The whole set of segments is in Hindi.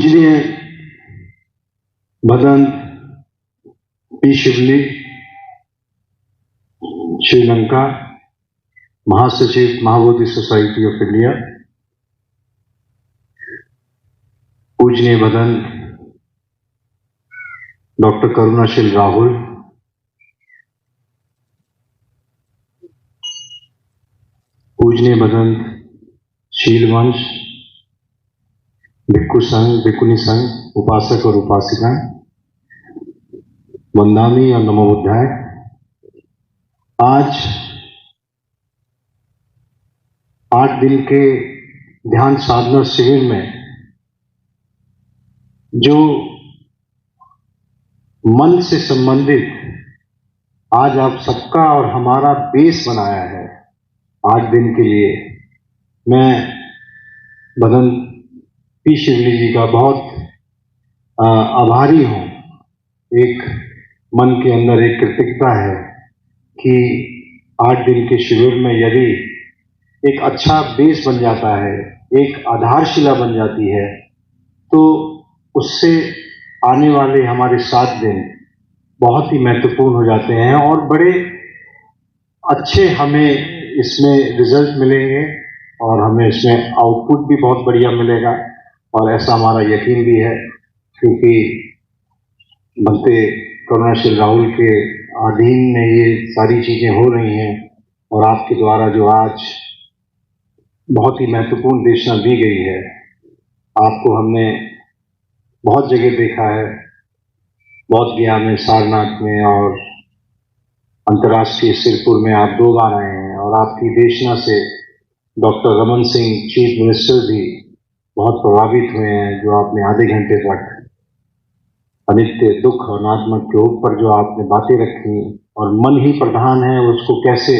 पूजनीय मदन पी शिवली, श्रीलंका, महासचिव महाबोधि सोसाइटी ऑफ इंडिया। पूजनीय मदन डॉक्टर करुणाशील राहुल, पूजनीय मदन शीलवंश, भिक्खु संघ, भिक्खुनी संघ, उपासक और उपासिकाएं, वंदामी और नमो बुद्धाय। आज 8 दिन के ध्यान साधना शिविर में जो मन से संबंधित आज आप सबका और हमारा बेस बनाया है 8 दिन के लिए, मैं मदन पी शिवली जी का बहुत आभारी हूँ। एक मन के अंदर एक कृतज्ञता है कि 8 दिन के शिविर में यदि एक अच्छा बेस बन जाता है, एक आधारशिला बन जाती है, तो उससे आने वाले हमारे 7 दिन बहुत ही महत्वपूर्ण हो जाते हैं और बड़े अच्छे हमें इसमें रिजल्ट मिलेंगे और हमें इसमें आउटपुट भी बहुत बढ़िया मिलेगा। और ऐसा हमारा यकीन भी है, क्योंकि बनते करुणाशील राहुल के अधीन में ये सारी चीजें हो रही हैं और आपके द्वारा जो आज बहुत ही महत्वपूर्ण देशना दी गई है। आपको हमने बहुत जगह देखा है, बौद्ध गया में, सारनाथ में और अंतर्राष्ट्रीय सिरपुर में आप 2 बार आए हैं और आपकी देशना से doctor Raman Singh chief minister भी बहुत प्रभावित हुए हैं। जो आपने आधे घंटे तक अनित्य दुख और अनात्मक के ऊपर जो आपने बातें रखी और मन ही प्रधान है, उसको कैसे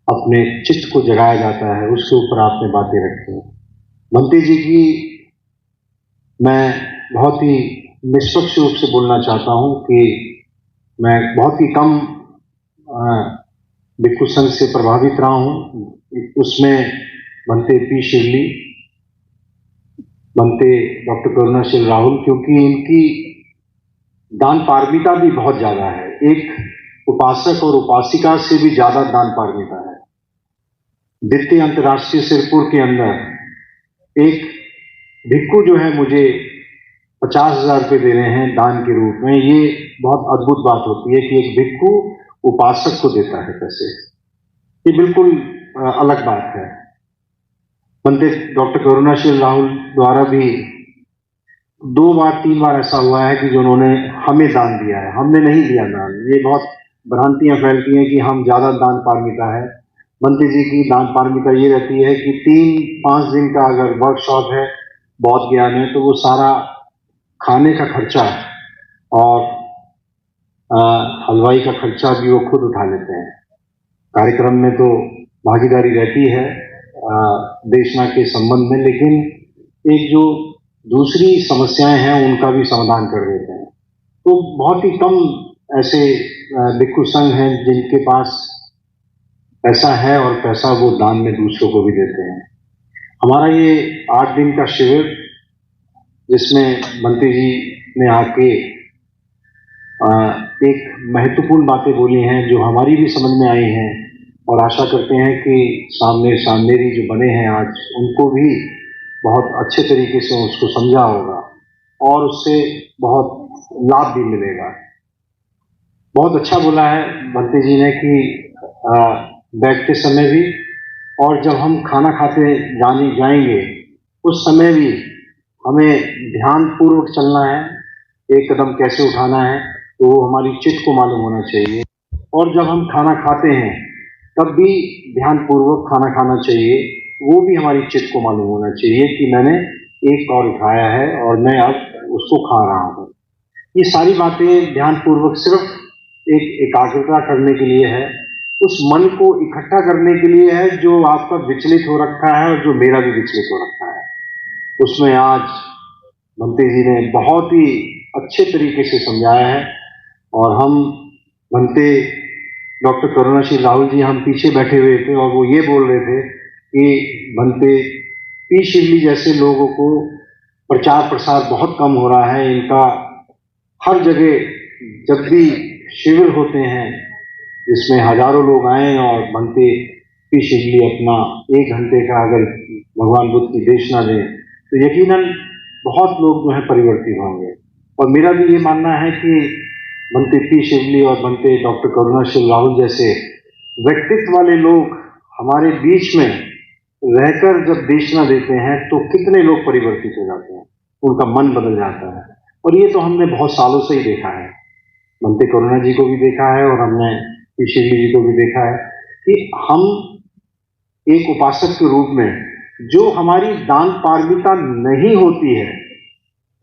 अपने चित्त को जगाया जाता है, उसके ऊपर आपने बातें रखी। बंते जी की मैं बहुत ही निष्पक्ष रूप से बोलना चाहता हूं कि मैं बहुत ही कम भिक्खु संघ से प्रभावित रहा हूं। उसमें बनते पी शिवली, बनते डॉक्टर करुणाशील राहुल, क्योंकि इनकी दान पारमिता भी बहुत ज्यादा है। एक उपासक और उपासिका से भी ज्यादा दान पारमिता है। द्वितीय अंतर्राष्ट्रीय सिरपुर के अंदर एक भिक्खु जो है मुझे 50,000 रुपये दे रहे हैं दान के रूप में। ये बहुत अद्भुत बात होती है कि एक भिक्खु उपासक को देता है पैसे। ये बिल्कुल अलग बात है। पंडित डॉक्टर करुणाशील राहुल द्वारा भी 2 बार 3 बार ऐसा हुआ है कि जो उन्होंने हमें दान दिया है, हमने नहीं दिया दान। ये बहुत भ्रांतियां फैलती हैं कि हम ज्यादा दान पारमिता है। मंत्री जी की दान पारमिता ये रहती है कि 3-5 दिन का अगर वर्कशॉप है बौद्ध गया में, तो वो सारा खाने का खर्चा और हलवाई का खर्चा भी वो खुद उठा लेते हैं। कार्यक्रम में तो भागीदारी रहती है देशना के संबंध में, लेकिन एक जो दूसरी समस्याएं हैं उनका भी समाधान कर देते हैं। तो बहुत ही कम ऐसे भिक्खु संघ हैं जिनके पास पैसा है और पैसा वो दान में दूसरों को भी देते हैं। हमारा ये 8 दिन का शिविर, जिसमें मंत्री जी ने आके एक महत्वपूर्ण बातें बोली हैं जो हमारी भी समझ में आई हैं, और आशा करते हैं कि सामने सामनेरी जो बने हैं आज, उनको भी बहुत अच्छे तरीके से उसको समझा होगा और उससे बहुत लाभ भी मिलेगा। बहुत अच्छा बोला है भक्ति जी ने कि बैठते समय भी और जब हम खाना खाते जाएंगे उस समय भी हमें ध्यान पूर्वक चलना है। एक कदम कैसे उठाना है तो वो हमारी चित्त को मालूम होना चाहिए, और जब हम खाना खाते हैं तब भी ध्यान पूर्वक खाना खाना चाहिए। वो भी हमारी चित्त को मालूम होना चाहिए कि मैंने एक कौर उठाया है और मैं अब उसको खा रहा हूँ। ये सारी बातें ध्यान पूर्वक सिर्फ एक एकाग्रता करने के लिए है, उस मन को इकट्ठा करने के लिए है जो आपका विचलित हो रखा है और जो मेरा भी विचलित हो रखा है। उसमें आज भंते जी ने बहुत ही अच्छे तरीके से समझाया है, और हम भंते डॉक्टर करुणाशील राहुल जी हम पीछे बैठे हुए थे और वो ये बोल रहे थे कि भंते पी शिवली जैसे लोगों को प्रचार प्रसार बहुत कम हो रहा है इनका। हर जगह जब भी शिविर होते हैं जिसमें हजारों लोग आए और बनते पी शिवली अपना 1 घंटे का अगर भगवान बुद्ध की देशना दें तो यकीनन बहुत लोग जो है परिवर्तित होंगे। और मेरा भी ये मानना है कि बनते पी शिवली और बनते डॉक्टर करुणाशील राहुल जैसे व्यक्तित्व वाले लोग हमारे बीच में रहकर जब देशना देते हैं तो कितने लोग परिवर्तित हो जाते हैं, उनका मन बदल जाता है। और ये तो हमने बहुत सालों से ही देखा है, बनते करुणा जी को भी देखा है और हमने पी शिवली जी को भी देखा है कि हम एक उपासक के रूप में जो हमारी दान पारमिता नहीं होती है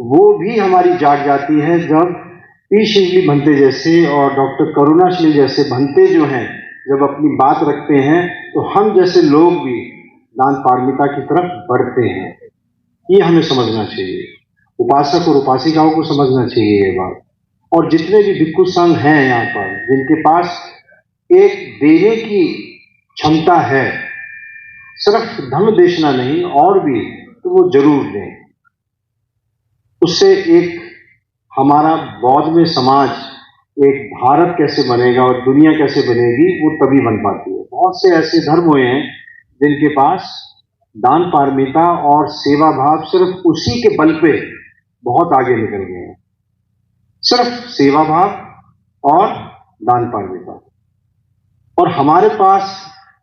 वो भी हमारी जाग जाती है जब पी शिवली भंते जैसे और डॉक्टर करुणाशील जैसे भंते जो हैं जब अपनी बात रखते हैं तो हम जैसे लोग भी दान पारमिता की तरफ बढ़ते हैं। ये हमें समझना चाहिए, उपासक और उपासिकाओं को समझना चाहिए ये बात। और जितने भी भिक्षु संघ हैं यहाँ पर जिनके पास एक देने की क्षमता है, सिर्फ धर्म देशना नहीं और भी, तो वो जरूर दें। उससे एक हमारा बौद्ध में समाज, एक भारत कैसे बनेगा और दुनिया कैसे बनेगी वो तभी बन पाती है। बहुत से ऐसे धर्म हुए हैं जिनके पास दान पारमिता और सेवा भाव सिर्फ उसी के बल पे बहुत आगे निकल गए हैं, सिर्फ सेवा भाव और दान पारमिता। और हमारे पास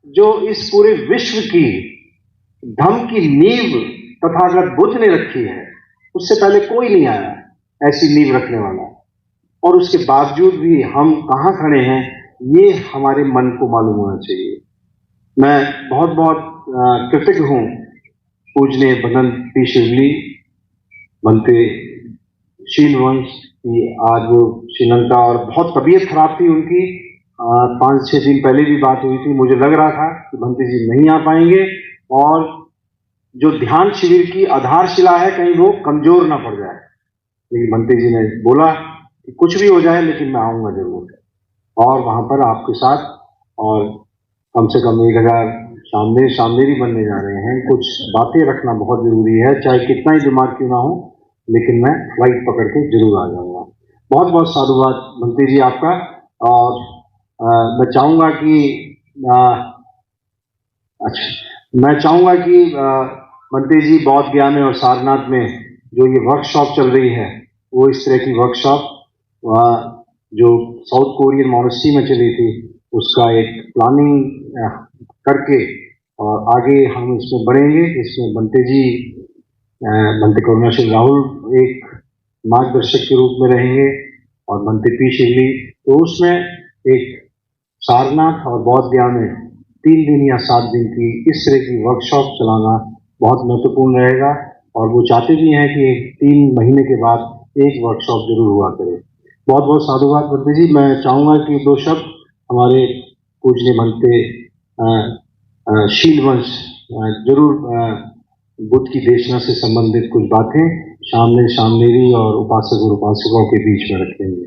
जो इस पूरे विश्व की धर्म की नींव तथागत बुद्ध ने रखी है उससे पहले कोई नहीं आया ऐसी नींव रखने वाला। और उसके बावजूद भी हम कहाँ खड़े हैं ये हमारे मन को मालूम होना चाहिए। मैं बहुत बहुत कृतज्ञ हूँ पूजने बदन पी शिवली बनते शील वंश की। आज वो श्रीलंका और बहुत तबीयत खराब थी उनकी, 5-6 दिन पहले भी बात हुई थी। मुझे लग रहा था कि भंते जी नहीं आ पाएंगे और जो ध्यान शिविर की आधारशिला है कहीं वो कमजोर ना पड़ जाए, लेकिन भंते जी ने बोला कि कुछ भी हो जाए लेकिन मैं आऊंगा जरूर और वहां पर आपके साथ। और कम से कम 1000 शामनेरी बनने जा रहे हैं। कुछ बातें रखना बहुत जरूरी है, चाहे कितना ही दिमाग क्यों ना हो, लेकिन मैं फ्लाइट पकड़ के जरूर आ जाऊंगा। बहुत बहुत साधुवाद भंते जी आपका। और मैं चाहूंगा कि भंते जी बौद्ध ज्ञान और सारनाथ में जो ये वर्कशॉप चल रही है वो इस तरह की वर्कशॉप जो साउथ कोरियन मॉनेस्ट्री में चली थी उसका एक प्लानिंग करके और आगे हम इसमें बढ़ेंगे। इसमें बनते जी बनते करुणाशील राहुल एक मार्गदर्शक के रूप में रहेंगे और बनते पी शिवली। तो उसमें एक सारनाथ और बौद्ध गया में 3 दिन या 7 दिन की इस तरह की वर्कशॉप चलाना बहुत महत्वपूर्ण रहेगा। और वो चाहते भी हैं कि 3 महीने के बाद एक वर्कशॉप जरूर हुआ करे। बहुत बहुत साधुवाद बनते जी। मैं चाहूंगा कि 2 शब्द हमारे पूजने बनते शील वंश जरूर बुद्ध की देशना से संबंधित कुछ बातें शामनेरी और उपासक और उपासकों के बीच में रखेंगे।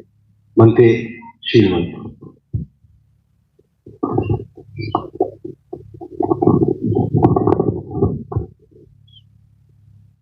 बनते शील वंश।